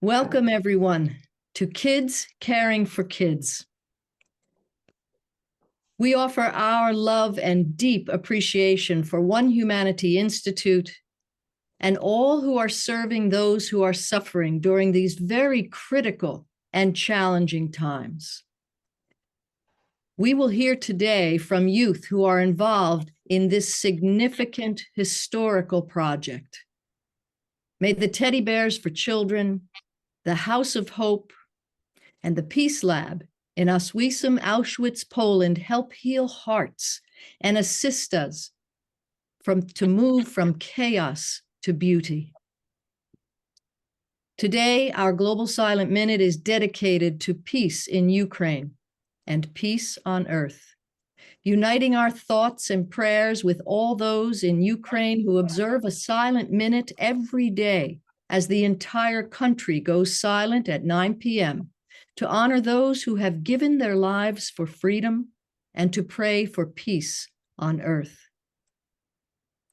Welcome, everyone, to Kids Caring for Kids. We offer our love and deep appreciation for One Humanity Institute and all who are serving those who are suffering during these very critical and challenging times. We will hear today from youth who are involved in this significant historical project. May the Teddy Bears for Children, the House of Hope, and the Peace Lab in Oswiecim, Auschwitz, Poland help heal hearts and assist us to move from chaos to beauty. Today, our Global Silent Minute is dedicated to peace in Ukraine and peace on earth, uniting our thoughts and prayers with all those in Ukraine who observe a silent minute every day as the entire country goes silent at 9 p.m. to honor those who have given their lives for freedom and to pray for peace on earth.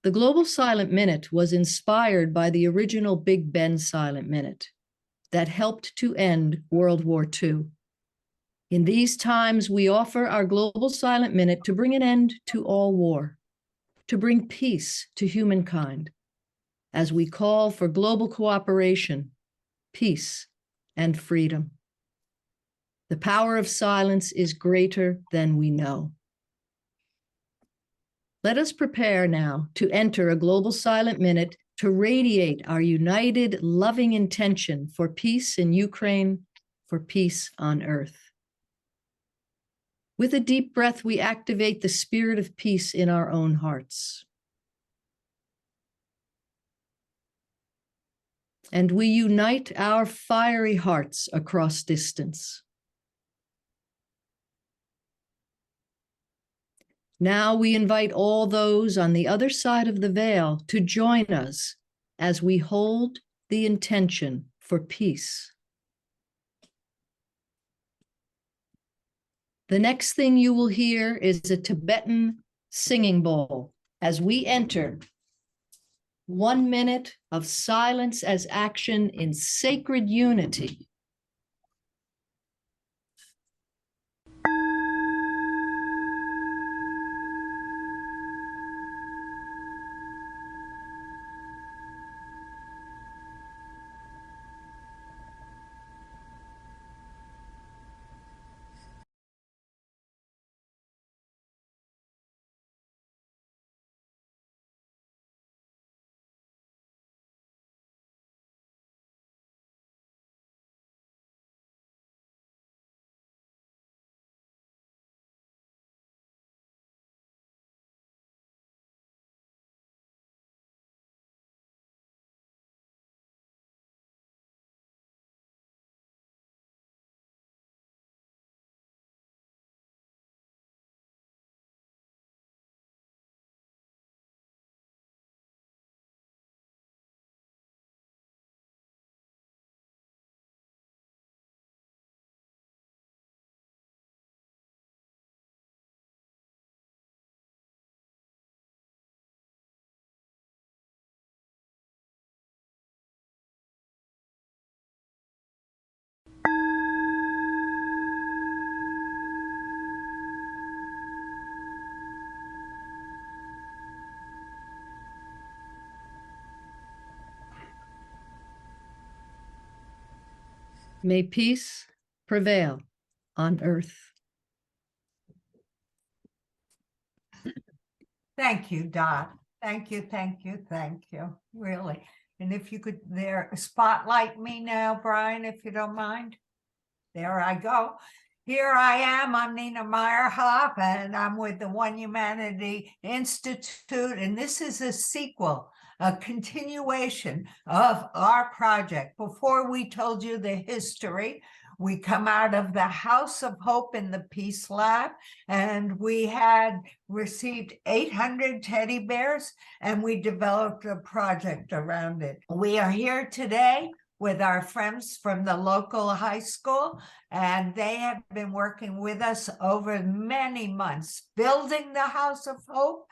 The Global Silent Minute was inspired by the original Big Ben Silent Minute that helped to end World War II. In these times, we offer our Global Silent Minute to bring an end to all war, to bring peace to humankind, as we call for global cooperation, peace, and freedom. The power of silence is greater than we know. Let us prepare now to enter a Global Silent Minute to radiate our united, loving intention for peace in Ukraine, for peace on earth. With a deep breath, we activate the spirit of peace in our own hearts. And we unite our fiery hearts across distance. Now we invite all those on the other side of the veil to join us as we hold the intention for peace. The next thing you will hear is a Tibetan singing bowl as we enter 1 minute of silence as action in sacred unity. May peace prevail on earth. Thank you, Dot. Thank you, thank you, thank you, really. And if you could spotlight me now, Brian, if you don't mind. There I go. Here I am, I'm Nina Meyerhoff, and I'm with the One Humanity Institute, and this is a sequel, a continuation of our project. Before we told you the history, we come out of the House of Hope in the Peace Lab, and we had received 800 teddy bears, and we developed a project around it. We are here today with our friends from the local high school, and they have been working with us over many months, building the House of Hope,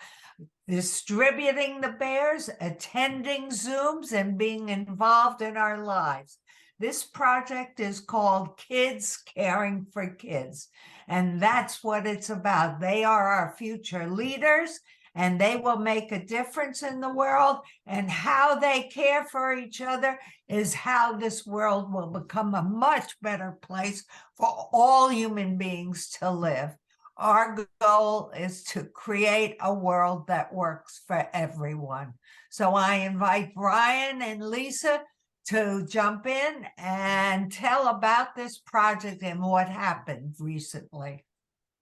distributing the bears, attending Zooms, and being involved in our lives. This project is called Kids Caring for Kids. And that's what it's about. They are our future leaders, and they will make a difference in the world. And how they care for each other is how this world will become a much better place for all human beings to live. Our goal is to create a world that works for everyone. So I invite Brian and Lisa to jump in and tell about this project and what happened recently.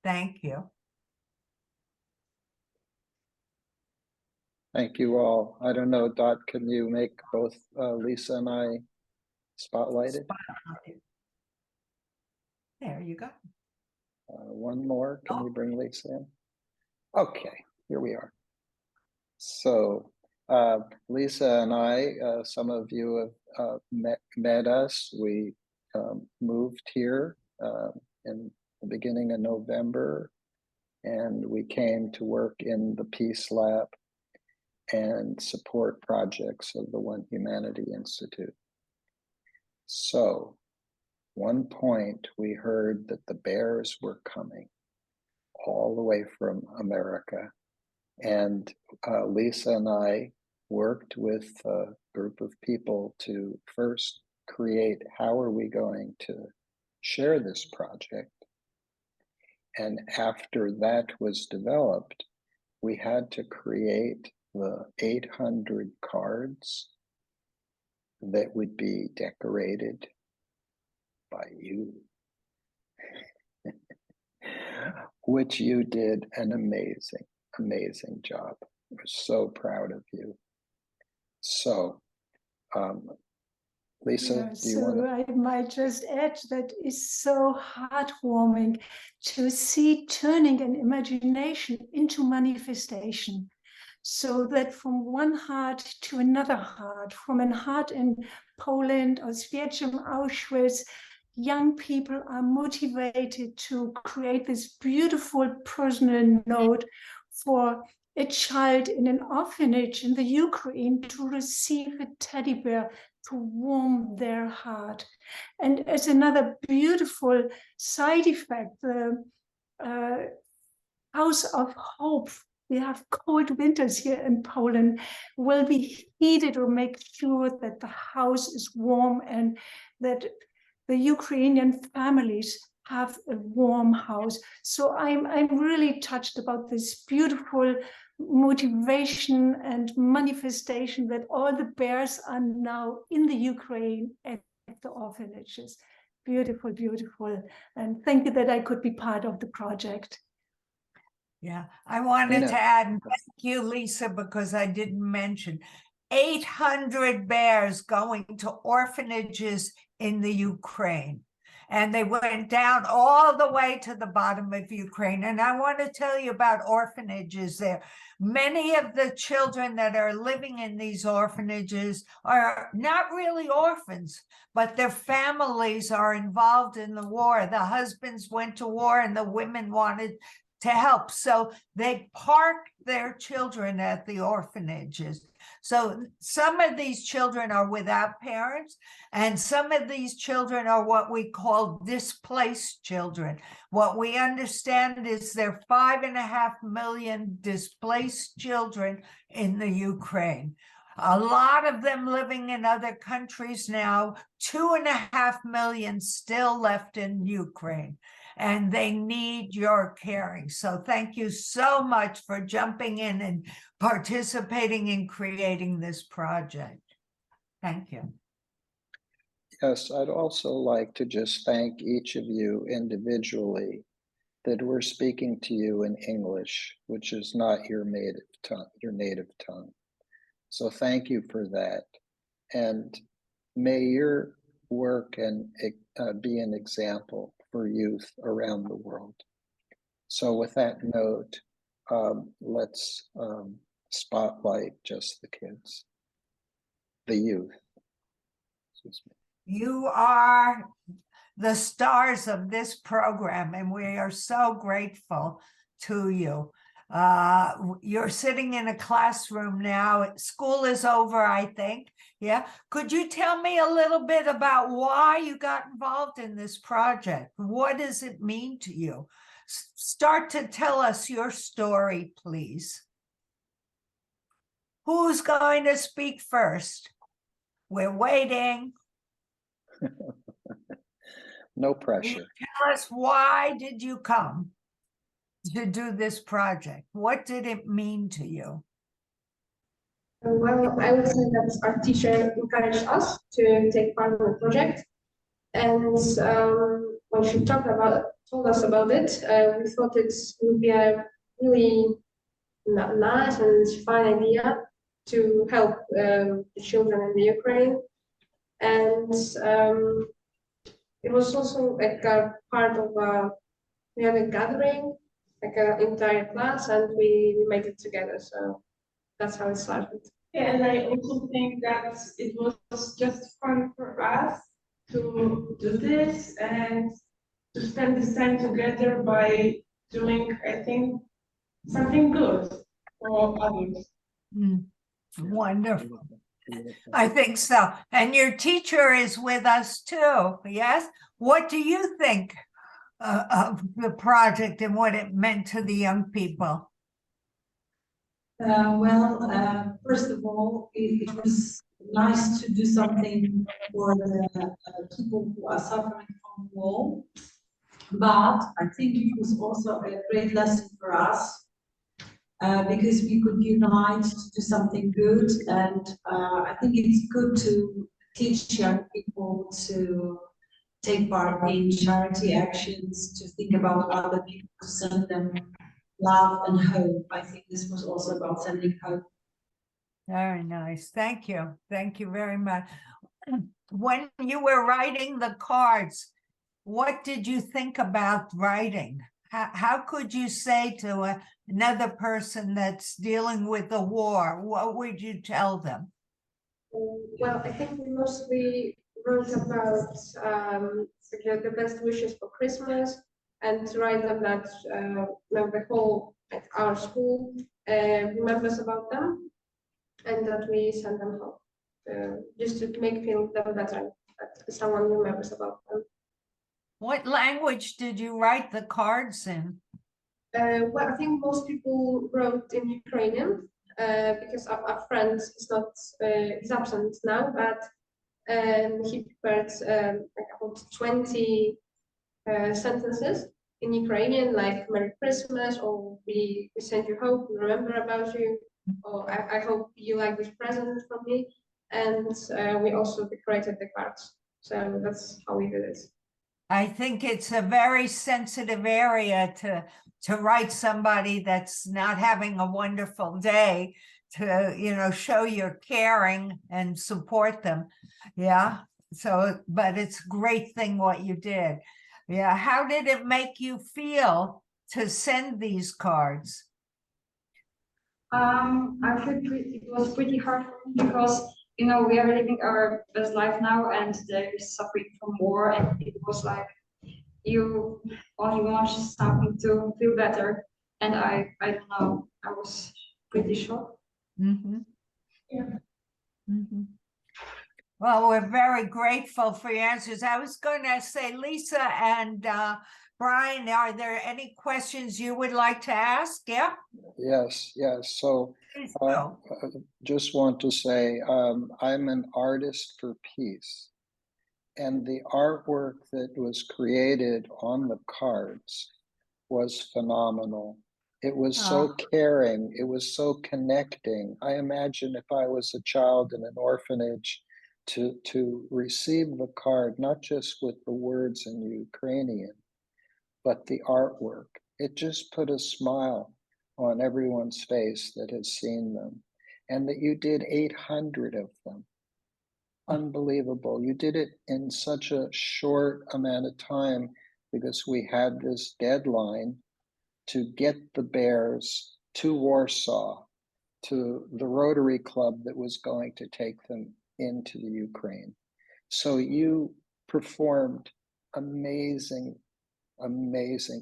Thank you. Thank you all. I don't know, Dot, can you make both Lisa and I spotlighted? There you go. One more, can you bring Lisa in? Okay, here we are. So Lisa and I, some of you have met us. We moved here in the beginning of November, and we came to work in the Peace Lab and support projects of the One Humanity Institute. So, one point we heard that the bears were coming all the way from America. And Lisa and I worked with a group of people to first create how are we going to share this project. And after that was developed, we had to create the 800 cards that would be decorated by you, which you did an amazing job. We're so proud of you. So, Lisa, Yeah, do you want to? I might just add that is so heartwarming to see turning an imagination into manifestation. So that from one heart to another heart, from a heart in Poland or Świerczym, Auschwitz, young people are motivated to create this beautiful personal note for a child in an orphanage in the Ukraine to receive a teddy bear to warm their heart. And as another beautiful side effect, the House of Hope, we have cold winters here in Poland, will be heated or make sure that the house is warm and that the Ukrainian families have a warm house. So I'm really touched about this beautiful motivation and manifestation that all the bears are now in the Ukraine at the orphanages. Beautiful, beautiful. And thank you that I could be part of the project. Yeah, I wanted to add, thank you, Lisa, because I didn't mention 800 bears going to orphanages in the Ukraine. And they went down all the way to the bottom of Ukraine. And I want to tell you about orphanages there. Many of the children that are living in these orphanages are not really orphans, but their families are involved in the war. The husbands went to war and the women wanted to help. So they parked their children at the orphanages. So some of these children are without parents, and some of these children are what we call displaced children. What we understand is there are 5.5 million displaced children in the Ukraine. A lot of them living in other countries now, 2.5 million still left in Ukraine. And they need your caring. So thank you so much for jumping in and participating in creating this project. Thank you. Yes, I'd also like to just thank each of you individually that we're speaking to you in English, which is not your native tongue. So thank you for that. And may your work and be an example for youth around the world. So with that note, let's spotlight just the kids, the youth. Excuse me. You are the stars of this program, and we are so grateful to you. You're sitting in a classroom now. School is over, I think. Yeah. Could you tell me a little bit about why you got involved in this project? What does it mean to you? Start to tell us your story, please. Who's going to speak first? We're waiting. No pressure. Tell us, why did you come to do this project? What did it mean to you? Well, I would say that our teacher encouraged us to take part in the project. And when she told us about it, we thought it would be a really nice and fun idea to help the children in the Ukraine. And it was also like a part of we had a gathering, like an entire class, and we made it together. So that's how it started. Yeah, and I also think that it was just fun for us to do this and to spend this time together by doing, I think, something good for others. Wonderful. I think so. And your teacher is with us too, yes? What do you think of the project and what it meant to the young people? First of all, it was nice to do something for the people who are suffering from war. But I think it was also a great lesson for us because we could unite to do something good. And I think it's good to teach young people to take part in charity actions, to think about other people, to send them love and hope. I think this was also about sending hope. Very nice. Thank you. Thank you very much. When you were writing the cards, what did you think about writing? How could you say to another person that's dealing with the war, what would you tell them? Well, I think we mostly wrote about the best wishes for Christmas, and to write them that the whole, like our school, remembers about them, and that we send them home, just to make feel them better, that someone remembers about them. What language did you write the cards in? Well, I think most people wrote in Ukrainian, because our friend is not, he's absent now, but he prepared like about 20 sentences in Ukrainian, like Merry Christmas, or we send you hope, we remember about you, or I hope you like this present from me. And we also decorated the cards. So that's how we did it. I think it's a very sensitive area to write somebody that's not having a wonderful day, to, you know, show you're caring and support them. Yeah. So, but it's a great thing what you did. Yeah. How did it make you feel to send these cards? I think it was pretty hard for me because, you know, we are living our best life now and they're suffering from war, and it was like you only want something to feel better. And I don't know, I was pretty shocked. Mm-hmm. Yeah. Mm-hmm. Well, we're very grateful for your answers. I was going to say, Lisa and Brian, are there any questions you would like to ask? Yeah. Yes. So just want to say I'm an artist for peace. And the artwork that was created on the cards was phenomenal. It was so caring. It was so connecting. I imagine if I was a child in an orphanage, to receive the card, not just with the words in Ukrainian, but the artwork. It just put a smile on everyone's face that has seen them. And that you did 800 of them. Unbelievable. You did it in such a short amount of time because we had this deadline to get the bears to Warsaw, to the Rotary Club that was going to take them into the Ukraine. So you performed amazing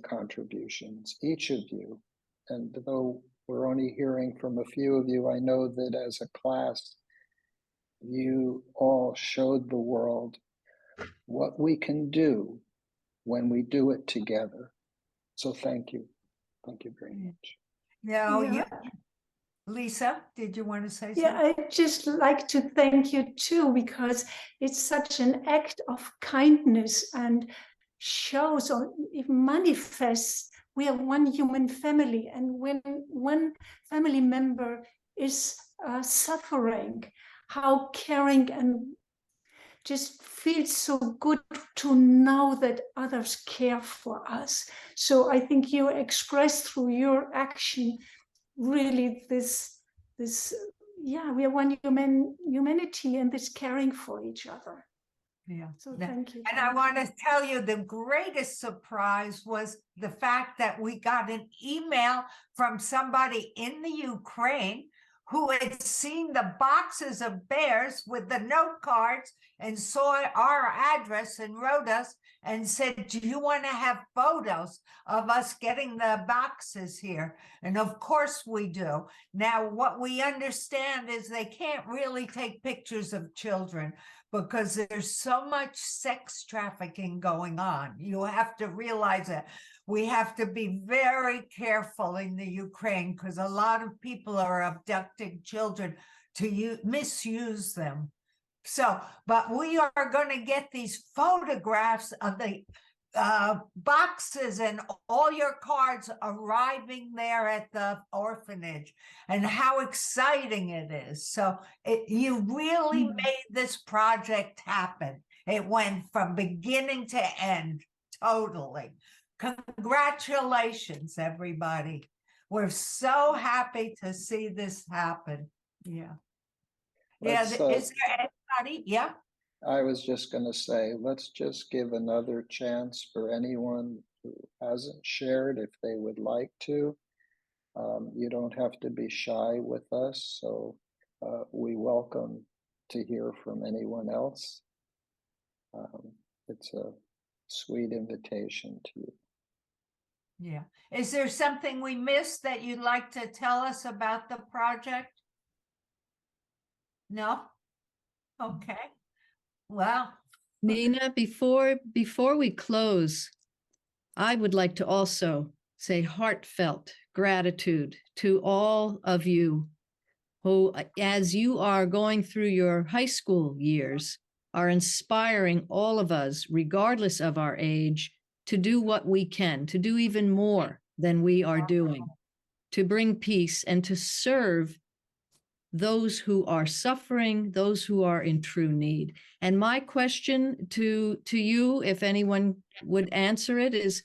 contributions, each of you. And though we're only hearing from a few of you, I know that as a class, you all showed the world what we can do when we do it together. So thank you. Thank you very much. No, Yeah. Lisa, did you want to say Yeah, something? I'd just like to thank you too, because it's such an act of kindness and shows or even manifests we are one human family. And when one family member is suffering, how caring and just feels so good to know that others care for us. So I think you express through your action really this yeah, we are one humanity and this caring for each other. Yeah. So Yeah. thank you. And I want to tell you the greatest surprise was the fact that we got an email from somebody in the Ukraine who had seen the boxes of bears with the note cards and saw our address and wrote us and said, do you want to have photos of us getting the boxes here? And of course we do. Now, what we understand is they can't really take pictures of children because there's so much sex trafficking going on. You have to realize that. We have to be very careful in the Ukraine because a lot of people are abducting children to misuse them. So, but we are going to get these photographs of the boxes and all your cards arriving there at the orphanage and how exciting it is. So you really made this project happen. It went from beginning to end, totally. Congratulations, everybody. We're so happy to see this happen. Yeah. Yeah, Let's, is there anybody? Yeah. I was just going to say, let's just give another chance for anyone who hasn't shared if they would like to. You don't have to be shy with us, so we welcome to hear from anyone else. It's a sweet invitation to you. Yeah. Is there something we missed that you'd like to tell us about the project? No? Okay. Well, Nina, before we close, I would like to also say heartfelt gratitude to all of you who, as you are going through your high school years, are inspiring all of us, regardless of our age, to do what we can, to do even more than we are doing, to bring peace and to serve those who are suffering, those who are in true need. And my question to you, if anyone would answer it, is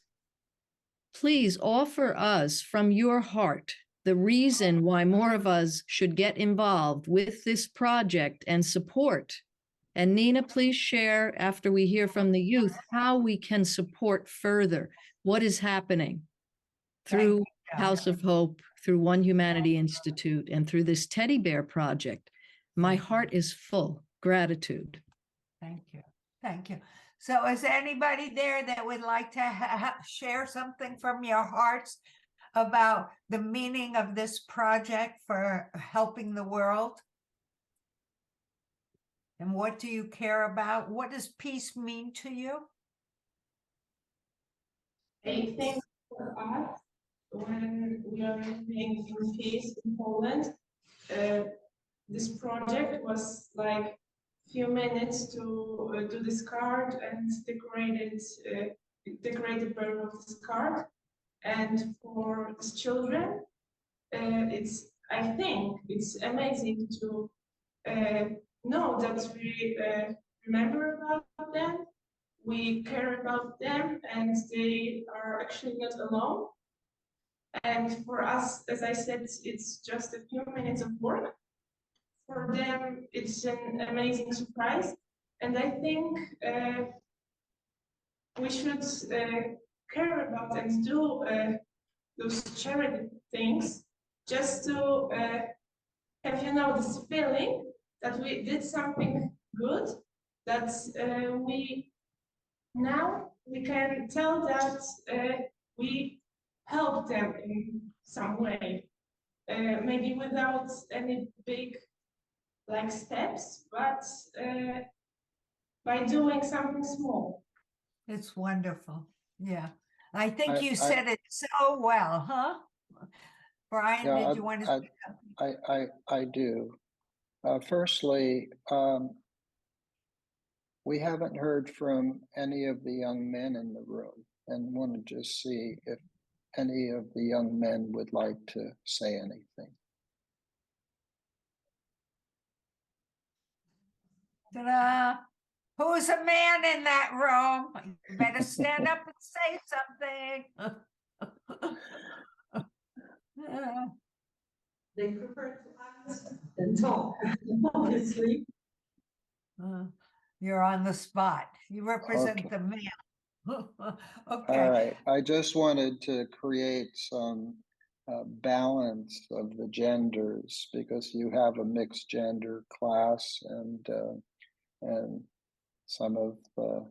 please offer us from your heart the reason why more of us should get involved with this project and support. And Nina, please share after we hear from the youth how we can support further what is happening through House of Hope, through One Humanity Institute, and through this teddy bear project. My heart is full. Gratitude. thank you. Thank you. So is anybody there that would like to share something from your hearts about the meaning of this project for helping the world? And what do you care about? What does peace mean to you? I think for us, when we are living in peace in Poland, this project was like few minutes to do this card and decorate the birth of this card. And for these children, I think it's amazing to know that we remember about them, we care about them, and they are actually not alone. And for us, as I said, it's just a few minutes of work. For them, it's an amazing surprise. And I think we should care about and do those charity things just to have, this feeling that we did something good, that we can tell that we helped them in some way. Maybe without any big like steps, but by doing something small. It's wonderful. Yeah. I think I- you I- said it so well, huh? Brian, Yeah, did you want to say something? I do. Firstly, we haven't heard from any of the young men in the room and want to just see if any of the young men would like to say anything. Ta-da! Who's a man in that room? You better stand up and say something. They prefer to act than talk, obviously. You're on the spot. You represent Okay. the man. All Okay. right, I just wanted to create some balance of the genders because you have a mixed gender class and some of the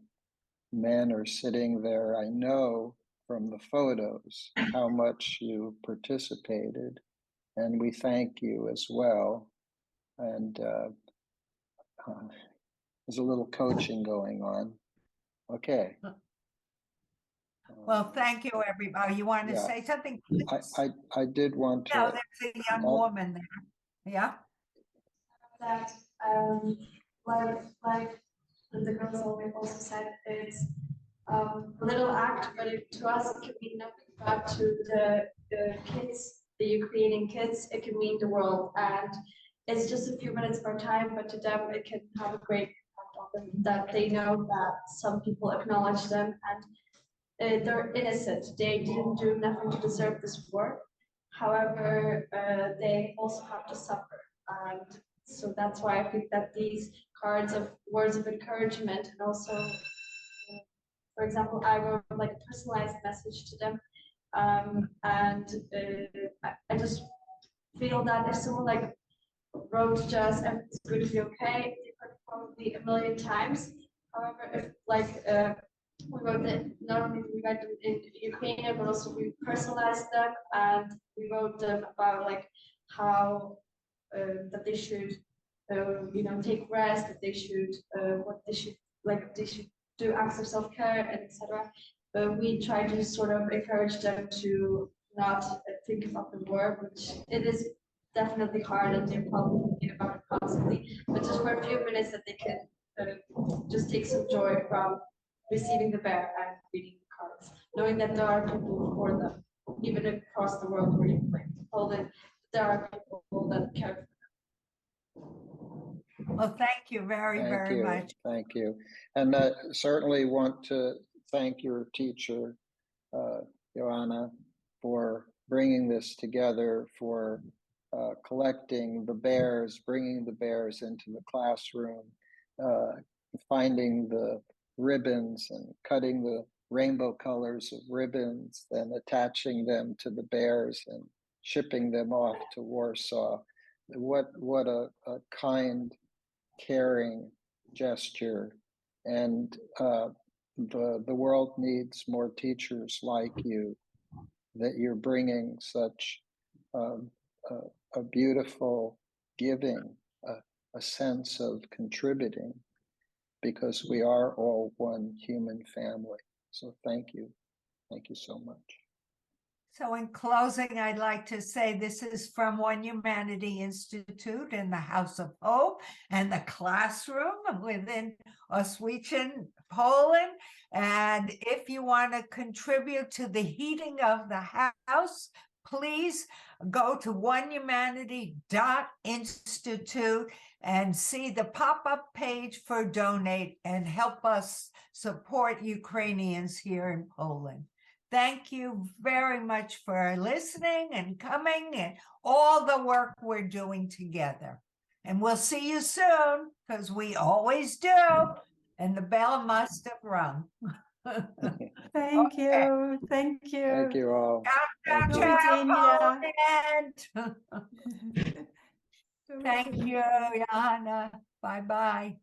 men are sitting there. I know from the photos how much you participated, and we thank you as well. And there's a little coaching going on. Okay. Well, thank you, everybody. You want to Yeah. say something? I did want No, to. there's a young Oh. woman there. Yeah. That like the girls also said, it's a little act, but to us it can mean nothing, but to the kids, the Ukrainian kids, it can mean the world. And it's just a few minutes of our time, but to them it can have a great impact on them, that they know that some people acknowledge them and they're innocent. They didn't do nothing to deserve this war. However, they also have to suffer. And so that's why I think that these cards of words of encouragement, and also, for example, I wrote like a personalized message to them. I just feel that if someone like wrote just everything's going to be okay, they could probably a million times. However, if like we wrote it, not only we write them in Ukrainian, but also we personalized them, and we wrote them about like how that they should, take rest, that they should, what they should, like they should do acts of self-care, and etc. But we try to sort of encourage them to not think about the war, which it is definitely hard, and they're probably thinking about it constantly. But just for a few minutes that they can just take some joy from receiving the bear and reading the cards, knowing that there are people for them, even across the world, or even like Poland, there are people that care for them. Well, thank you very much. Thank you. And certainly want to thank your teacher, Joanna, for bringing this together, for collecting the bears, bringing the bears into the classroom, finding the ribbons and cutting the rainbow colors of ribbons, then attaching them to the bears and shipping them off to Warsaw. What a kind, caring gesture. And the world needs more teachers like you, that you're bringing such a beautiful giving, a sense of contributing, because we are all one human family. So thank you. Thank you so much. So in closing, I'd like to say this is from One Humanity Institute in the House of Hope and the classroom within Oswiecim, Poland. And if you want to contribute to the heating of the house, please go to onehumanity.institute and see the pop-up page for donate and help us support Ukrainians here in Poland. Thank you very much for listening and coming and all the work we're doing together. And we'll see you soon, because we always do. And the bell must have rung. Thank Okay. you. Thank you. Thank you all. Ciao, Thank Do you. ciao, widzenia. Poland. Thank you, Jana. Bye-bye.